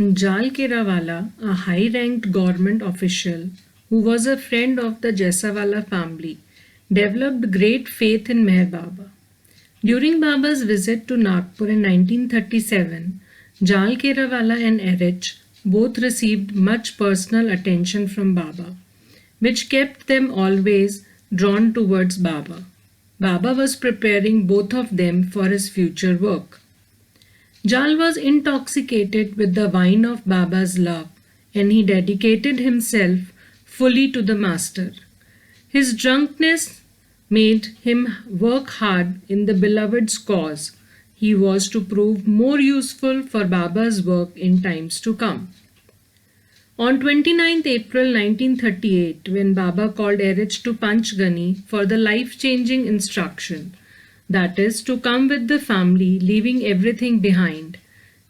Jal Kerawalla, a high-ranked government official who was a friend of the Jaisawala family, developed great faith in Meher Baba. During Baba's visit to Nagpur in 1937, Jal Kerawalla and Erich both received much personal attention from Baba, which kept them always drawn towards Baba. Baba was preparing both of them for his future work. Jal was intoxicated with the wine of Baba's love, and he dedicated himself fully to the master. His drunkenness made him work hard in the beloved's cause. He was to prove more useful for Baba's work in times to come. On 29th April 1938, when Baba called Erich to Panchgani for the life-changing instruction, that is, to come with the family, leaving everything behind,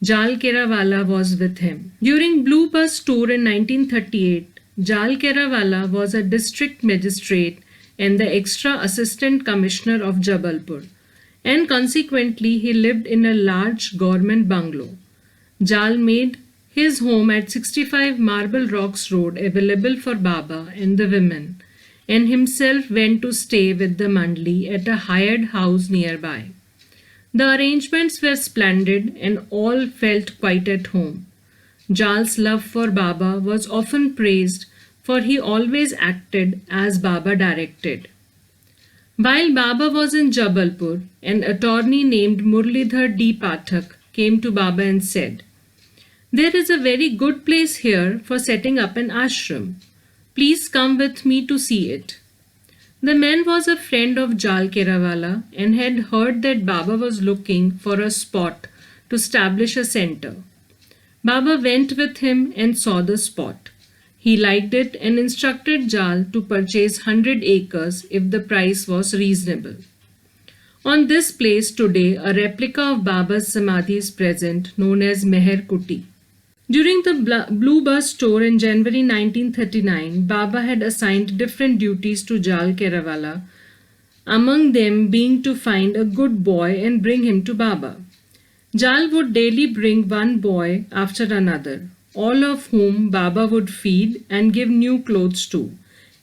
Jal Kerawalla was with him. During Blue Bus tour in 1938, Jal Kerawalla was a district magistrate and the extra assistant commissioner of Jabalpur, and consequently he lived in a large government bungalow. Jal made his home at 65 Marble Rocks Road available for Baba and the women, and himself went to stay with the Mandli at a hired house nearby. The arrangements were splendid and all felt quite at home. Jal's love for Baba was often praised, for he always acted as Baba directed. While Baba was in Jabalpur, an attorney named Murlidhar D. Pathak came to Baba and said, "There is a very good place here for setting up an ashram. Please come with me to see it." The man was a friend of Jal Kerawalla and had heard that Baba was looking for a spot to establish a center. Baba went with him and saw the spot. He liked it and instructed Jal to purchase 100 acres if the price was reasonable. On this place today, a replica of Baba's Samadhi is present, known as Meher Kuti. During the Blue Bus tour in January 1939, Baba had assigned different duties to Jal Kerawalla, among them being to find a good boy and bring him to Baba. Jal would daily bring one boy after another, all of whom Baba would feed and give new clothes to,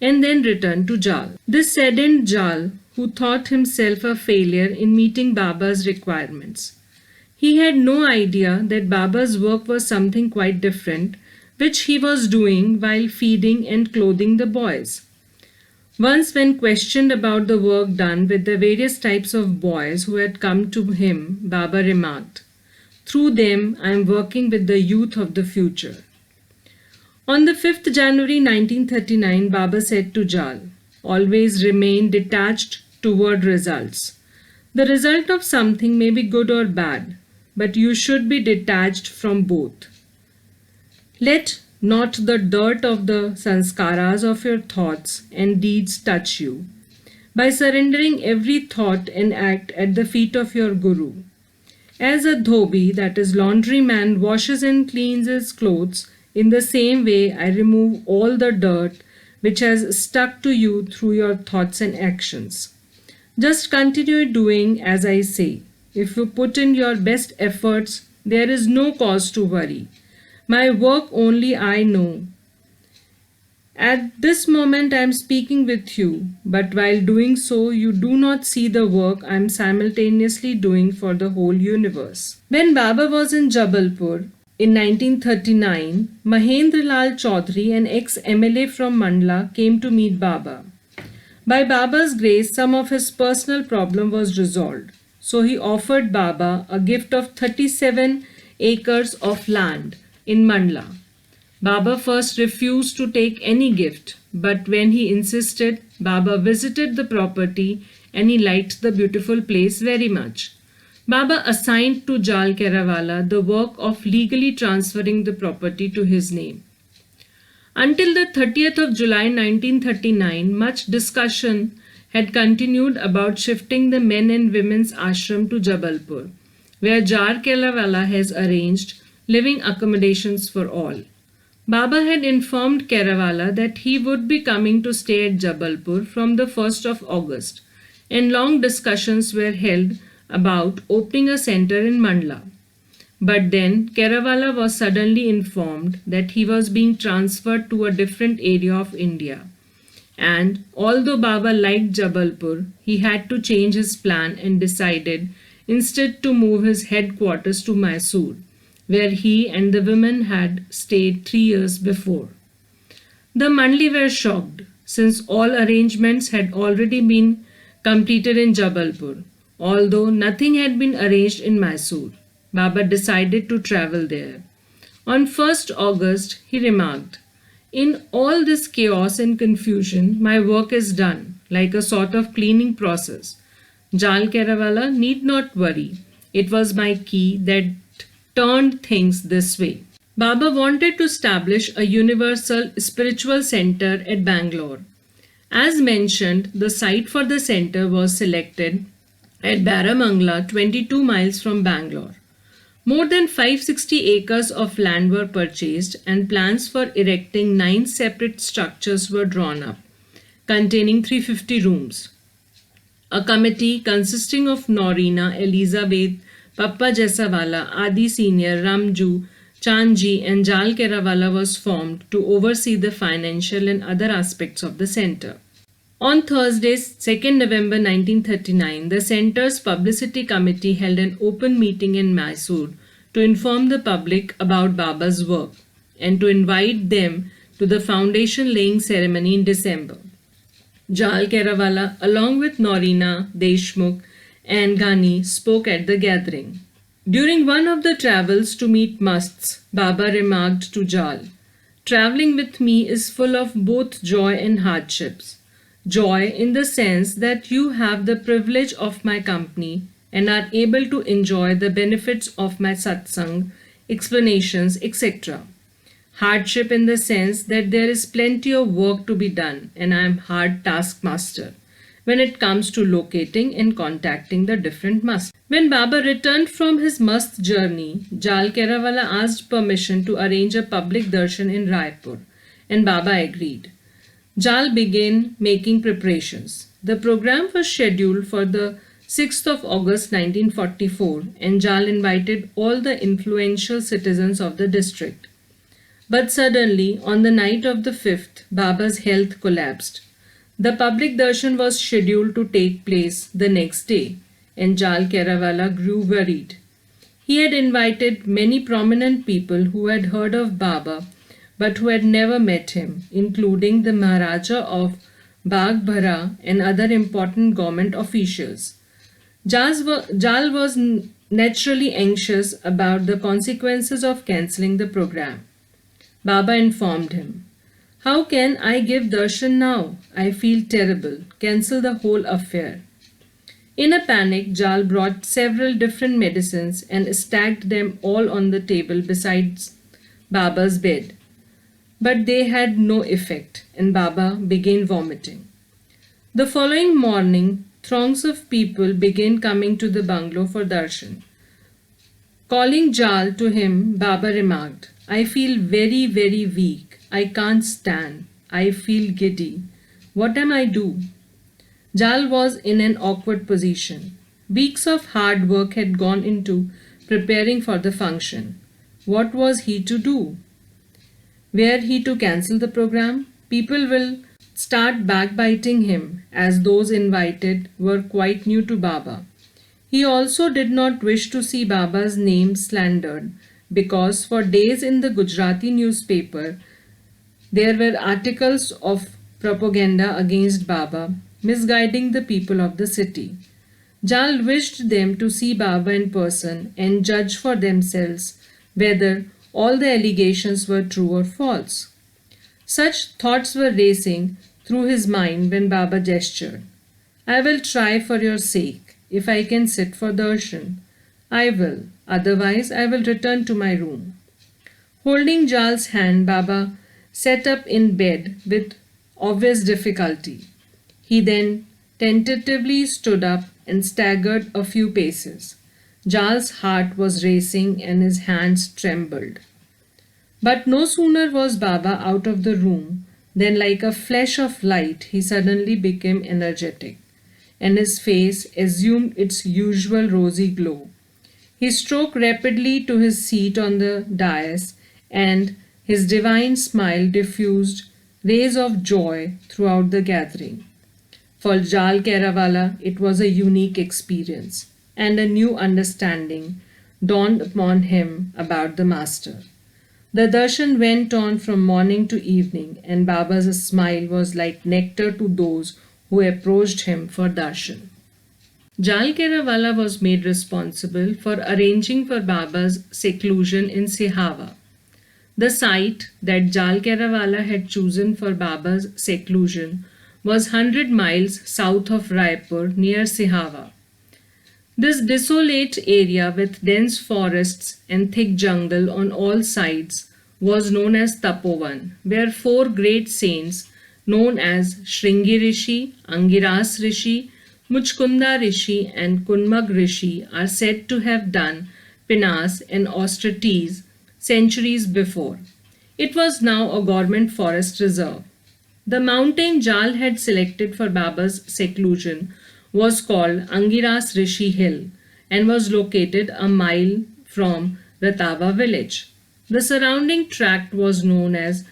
and then return to Jal. This saddened Jal, who thought himself a failure in meeting Baba's requirements. He had no idea that Baba's work was something quite different, which he was doing while feeding and clothing the boys. Once, when questioned about the work done with the various types of boys who had come to him, Baba remarked, "Through them, I am working with the youth of the future." On the 5th January 1939, Baba said to Jal, "Always remain detached toward results. The result of something may be good or bad, but you should be detached from both. Let not the dirt of the sanskaras of your thoughts and deeds touch you. By surrendering every thought and act at the feet of your Guru. As a dhobi, that is laundryman, washes and cleans his clothes, in the same way I remove all the dirt which has stuck to you through your thoughts and actions. Just continue doing as I say. If you put in your best efforts, there is no cause to worry. My work only I know. At this moment I am speaking with you, but while doing so, you do not see the work I am simultaneously doing for the whole universe." When Baba was in Jabalpur in 1939, Mahendra Lal Chaudhary, an ex-MLA from Mandla, came to meet Baba. By Baba's grace, some of his personal problem was resolved. So he offered Baba a gift of 37 acres of land in Mandla. Baba first refused to take any gift, but when he insisted, Baba visited the property and he liked the beautiful place very much. Baba assigned to Jal Kerawalla the work of legally transferring the property to his name. Until the 30th of July 1939, much discussion had continued about shifting the men and women's ashram to Jabalpur, where Jal Kerawalla has arranged living accommodations for all. Baba had informed Kerawalla that he would be coming to stay at Jabalpur from the 1st of August, and long discussions were held about opening a center in Mandla. But then Kerawalla was suddenly informed that he was being transferred to a different area of India. And although Baba liked Jabalpur, he had to change his plan and decided instead to move his headquarters to Mysore, where he and the women had stayed 3 years before. The Mandli were shocked, since all arrangements had already been completed in Jabalpur, although nothing had been arranged in Mysore. Baba decided to travel there. On 1st August, he remarked, "In all this chaos and confusion, my work is done, like a sort of cleaning process. Jal Kerawalla need not worry. It was my key that turned things this way." Baba wanted to establish a universal spiritual center at Bangalore. As mentioned, the site for the center was selected at Baramangla, 22 miles from Bangalore. More than 560 acres of land were purchased and plans for erecting 9 separate structures were drawn up, containing 350 rooms. A committee consisting of Norina, Elizabeth, Papa Jesawala, Adi Senior, Ramju, Chanji and Jal Kerawalla was formed to oversee the financial and other aspects of the center. On Thursday, 2nd November 1939, the center's publicity committee held an open meeting in Mysore to inform the public about Baba's work and to invite them to the foundation laying ceremony in December. Jal Kerawalla, along with Norina, Deshmukh and Ghani, spoke at the gathering. During one of the travels to meet musts, Baba remarked to Jal, "Traveling with me is full of both joy and hardships. Joy in the sense that you have the privilege of my company and are able to enjoy the benefits of my satsang, explanations, etc. Hardship in the sense that there is plenty of work to be done and I am hard taskmaster when it comes to locating and contacting the different musts." When Baba returned from his must journey, Jal Kerawalla asked permission to arrange a public darshan in Raipur, and Baba agreed. Jal began making preparations. The program was scheduled for the 6th of August 1944, and Jal invited all the influential citizens of the district. But suddenly, on the night of the 5th, Baba's health collapsed. The public darshan was scheduled to take place the next day, and Jal Kerawalla grew worried. He had invited many prominent people who had heard of Baba but who had never met him, including the Maharaja of Baghbara and other important government officials. Jal was naturally anxious about the consequences of cancelling the program. Baba informed him, "How can I give darshan now? I feel terrible. Cancel the whole affair." In a panic, Jal brought several different medicines and stacked them all on the table beside Baba's bed. But they had no effect, and Baba began vomiting. The following morning, throngs of people began coming to the bungalow for darshan. Calling Jal to him, Baba remarked, "I feel very, very weak. I can't stand. I feel giddy. What am I do?" Jal was in an awkward position. Weeks of hard work had gone into preparing for the function. What was he to do? Were he to cancel the program? People will start backbiting him, as those invited were quite new to Baba. He also did not wish to see Baba's name slandered, because for days in the Gujarati newspaper there were articles of propaganda against Baba, misguiding the people of the city. Jal wished them to see Baba in person and judge for themselves whether all the allegations were true or false. Such thoughts were racing through his mind when Baba gestured. "I will try for your sake. If I can sit for darshan, I will. Otherwise, I will return to my room." Holding Jal's hand, Baba sat up in bed with obvious difficulty. He then tentatively stood up and staggered a few paces. Jal's heart was racing and his hands trembled. But no sooner was Baba out of the room than, like a flash of light, he suddenly became energetic, and his face assumed its usual rosy glow. He strode rapidly to his seat on the dais, and his divine smile diffused rays of joy throughout the gathering. For Jal Kerawalla, it was a unique experience, and a new understanding dawned upon him about the Master. The darshan went on from morning to evening, and Baba's smile was like nectar to those who approached him for darshan. Jal Kerawalla was made responsible for arranging for Baba's seclusion in Sihava. The site that Jal Kerawalla had chosen for Baba's seclusion was 100 miles south of Raipur near Sihava. This desolate area with dense forests and thick jungle on all sides was known as Tapovan, where four great saints known as Shringi Rishi, Angiras Rishi, Muchkunda Rishi, and Kunmag Rishi are said to have done penance and austerities centuries before. It was now a government forest reserve. The mountain Jal had selected for Baba's seclusion was called Angiras Rishi Hill and was located a mile from Ratava village. The surrounding tract was known as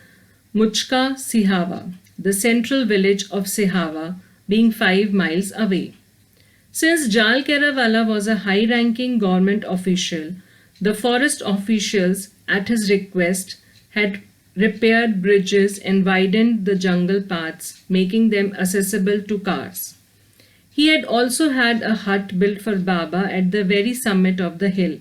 Muchka Sihava, the central village of Sihava being 5 miles away. Since Jal Kerawalla was a high ranking government official, the forest officials, at his request, had repaired bridges and widened the jungle paths, making them accessible to cars. He had also had a hut built for Baba at the very summit of the hill.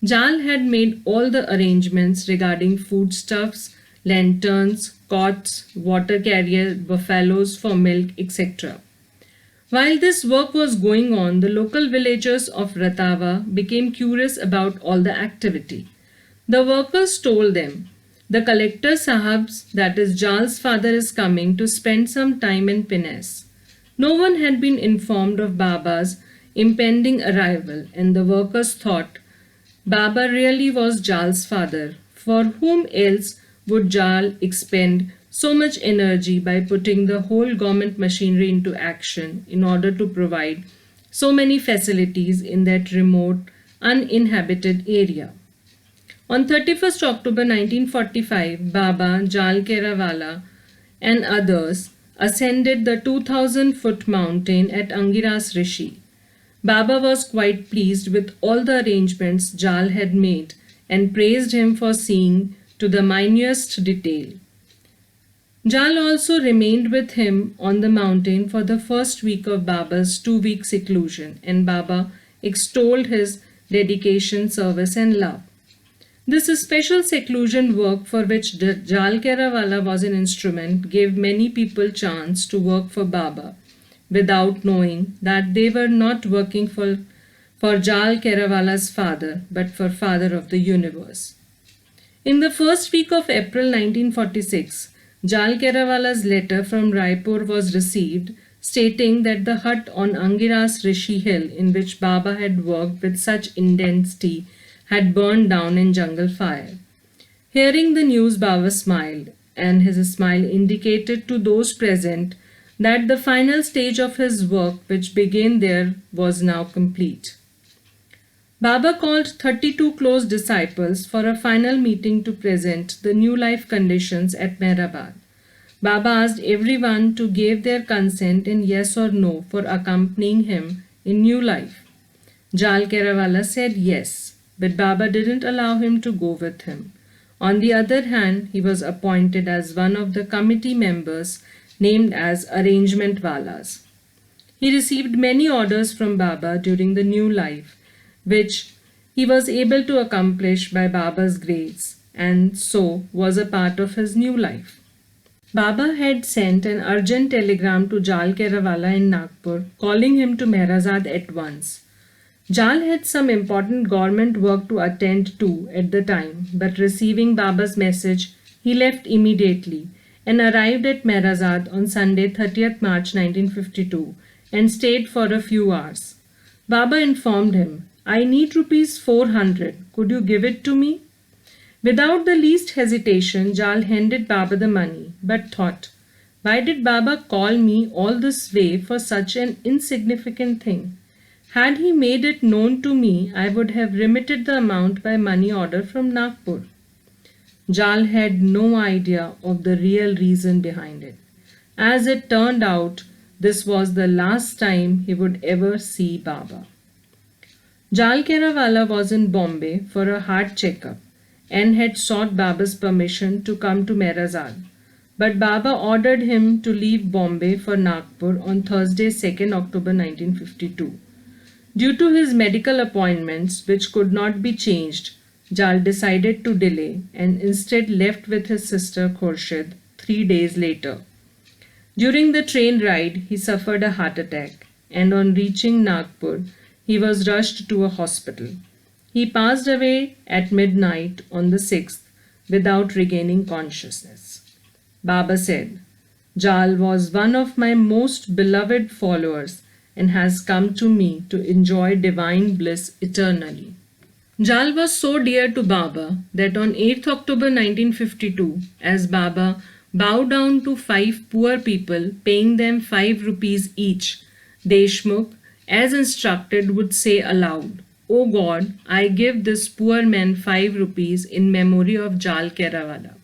Jal had made all the arrangements regarding foodstuffs, lanterns, cots, water carrier, buffaloes for milk, etc. While this work was going on, the local villagers of Ratava became curious about all the activity. The workers told them, "The collector Sahab's, that is Jal's father, is coming to spend some time in Piness." No one had been informed of Baba's impending arrival, and the workers thought Baba really was Jal's father. For whom else would Jal expend so much energy by putting the whole government machinery into action in order to provide so many facilities in that remote, uninhabited area? On 31st October 1945, Baba, Jal Kerawalla, and others ascended the 2,000-foot mountain at Angiras Rishi. Baba was quite pleased with all the arrangements Jal had made and praised him for seeing to the minutest detail. Jal also remained with him on the mountain for the first week of Baba's 2-week seclusion, and Baba extolled his dedication, service, and love. This special seclusion work for which Jal Kerawalla was an instrument gave many people chance to work for Baba without knowing that they were not working for Jal Kerawalla's father but for Father of the Universe. In the first week of April 1946, Jal Kerawalla's letter from Raipur was received stating that the hut on Angiras Rishi Hill in which Baba had worked with such intensity had burned down in jungle fire. Hearing the news, Baba smiled, and his smile indicated to those present that the final stage of his work, which began there, was now complete. Baba called 32 close disciples for a final meeting to present the new life conditions at Mehrabad. Baba asked everyone to give their consent in yes or no for accompanying him in new life. Jal Kerawalla said yes, but Baba didn't allow him to go with him. On the other hand, he was appointed as one of the committee members named as Arrangement Walas. He received many orders from Baba during the new life, which he was able to accomplish by Baba's grace, and so was a part of his new life. Baba had sent an urgent telegram to Jal Kerawalla in Nagpur, calling him to Mehrazad at once. Jal had some important government work to attend to at the time, but receiving Baba's message, he left immediately and arrived at Mehrazad on Sunday 30th March 1952 and stayed for a few hours. Baba informed him, "I need rupees 400. Could you give it to me?" Without the least hesitation, Jal handed Baba the money, but thought, "Why did Baba call me all this way for such an insignificant thing? Had he made it known to me, I would have remitted the amount by money order from Nagpur. Jal had no idea of the real reason behind it. As it turned out, this was the last time he would ever see Baba. Jal Kerawalla was in Bombay for a heart checkup and had sought Baba's permission to come to Merazal. But Baba ordered him to leave Bombay for Nagpur on Thursday, 2nd October 1952. Due to his medical appointments, which could not be changed, Jal decided to delay and instead left with his sister Khurshid 3 days later. During the train ride, he suffered a heart attack, and on reaching Nagpur, he was rushed to a hospital. He passed away at midnight on the 6th without regaining consciousness. Baba said, Jal was one of my most beloved followers and has come to me to enjoy divine bliss eternally. Jal was so dear to Baba that on 8th October 1952, as Baba bowed down to 5 poor people, paying them 5 rupees each, Deshmukh, as instructed, would say aloud, O God, I give this poor man 5 rupees in memory of Jal Kerawalla.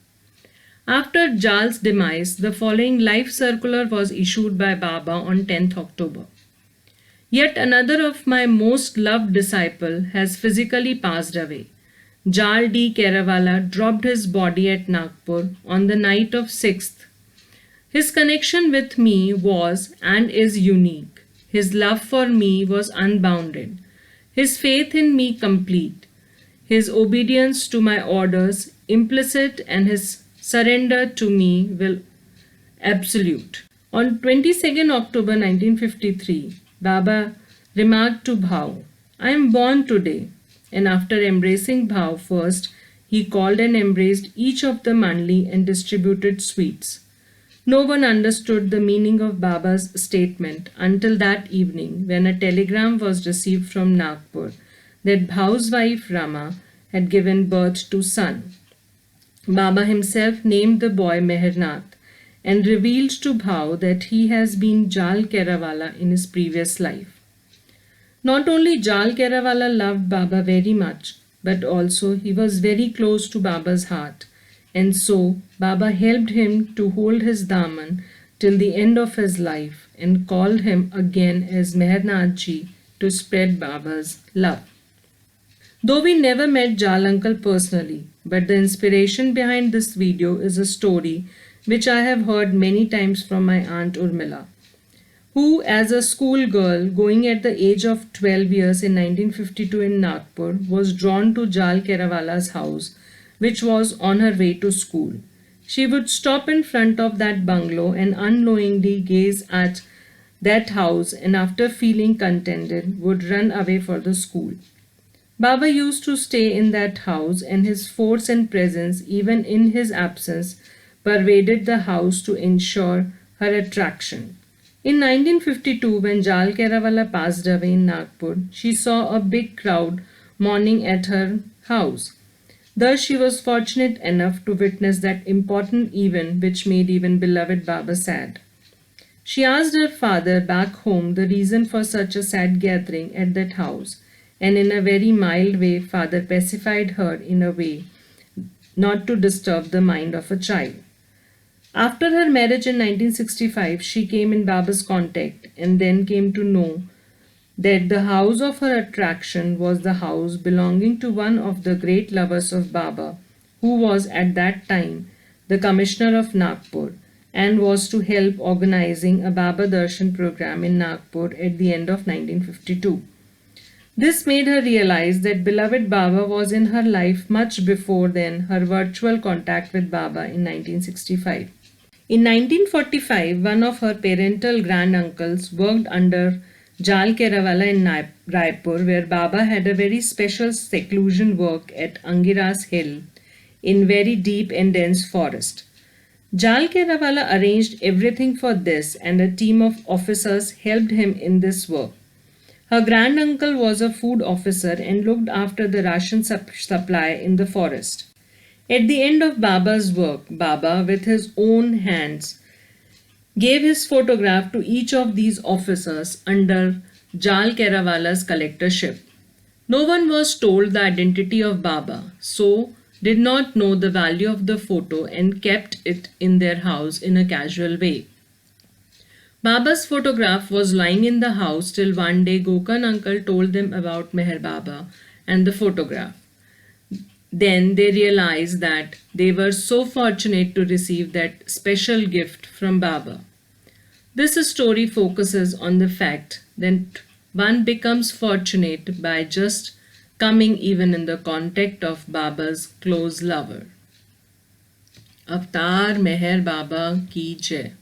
After Jal's demise, the following life circular was issued by Baba on 10th October. Yet another of my most loved disciple has physically passed away. Jal D Kerawalla dropped his body at Nagpur on the night of 6th. His connection with me was and is unique. His love for me was unbounded. His faith in me complete. His obedience to my orders implicit and his surrender to me will absolute. On 22nd October 1953, Baba remarked to Bhau, I am born today. And after embracing Bhau first, he called and embraced each of the mandli and distributed sweets. No one understood the meaning of Baba's statement until that evening when a telegram was received from Nagpur that Bhau's wife Rama had given birth to son. Baba himself named the boy Mehernath and revealed to Bhau that he has been Jal Kerawalla in his previous life. Not only Jal Kerawalla loved Baba very much, but also he was very close to Baba's heart, and so Baba helped him to hold his daman till the end of his life and called him again as Mehernath Ji to spread Baba's love. Though we never met Jal uncle personally, but the inspiration behind this video is a story which I have heard many times from my aunt Urmila, who as a schoolgirl going at the age of 12 years in 1952 in Nagpur was drawn to Jal Kerawalla's house, which was on her way to school. She would stop in front of that bungalow and unknowingly gaze at that house, and after feeling contented would run away for the school. Baba used to stay in that house, and his force and presence, even in his absence, pervaded the house to ensure her attraction. In 1952, when Jal Kerawalla passed away in Nagpur, she saw a big crowd mourning at her house. Thus, she was fortunate enough to witness that important event which made even beloved Baba sad. She asked her father back home the reason for such a sad gathering at that house, and in a very mild way, father pacified her in a way not to disturb the mind of a child. After her marriage in 1965, she came in Baba's contact and then came to know that the house of her attraction was the house belonging to one of the great lovers of Baba, who was at that time the Commissioner of Nagpur and was to help organizing a Baba Darshan program in Nagpur at the end of 1952. This made her realize that beloved Baba was in her life much before then her virtual contact with Baba in 1965. In 1945, one of her parental granduncles worked under Jal Kerawalla in Raipur, where Baba had a very special seclusion work at Angiras Hill in very deep and dense forest. Jal Kerawalla arranged everything for this, and a team of officers helped him in this work. Her granduncle was a food officer and looked after the ration supply in the forest. At the end of Baba's work, Baba, with his own hands, gave his photograph to each of these officers under Jal Kerawalla's collectorship. No one was told the identity of Baba, so did not know the value of the photo and kept it in their house in a casual way. Baba's photograph was lying in the house till one day Gokan uncle told them about Meher Baba and the photograph. Then they realized that they were so fortunate to receive that special gift from Baba. This story focuses on the fact that one becomes fortunate by just coming even in the contact of Baba's close lover. Avatar Meher Baba ki jai.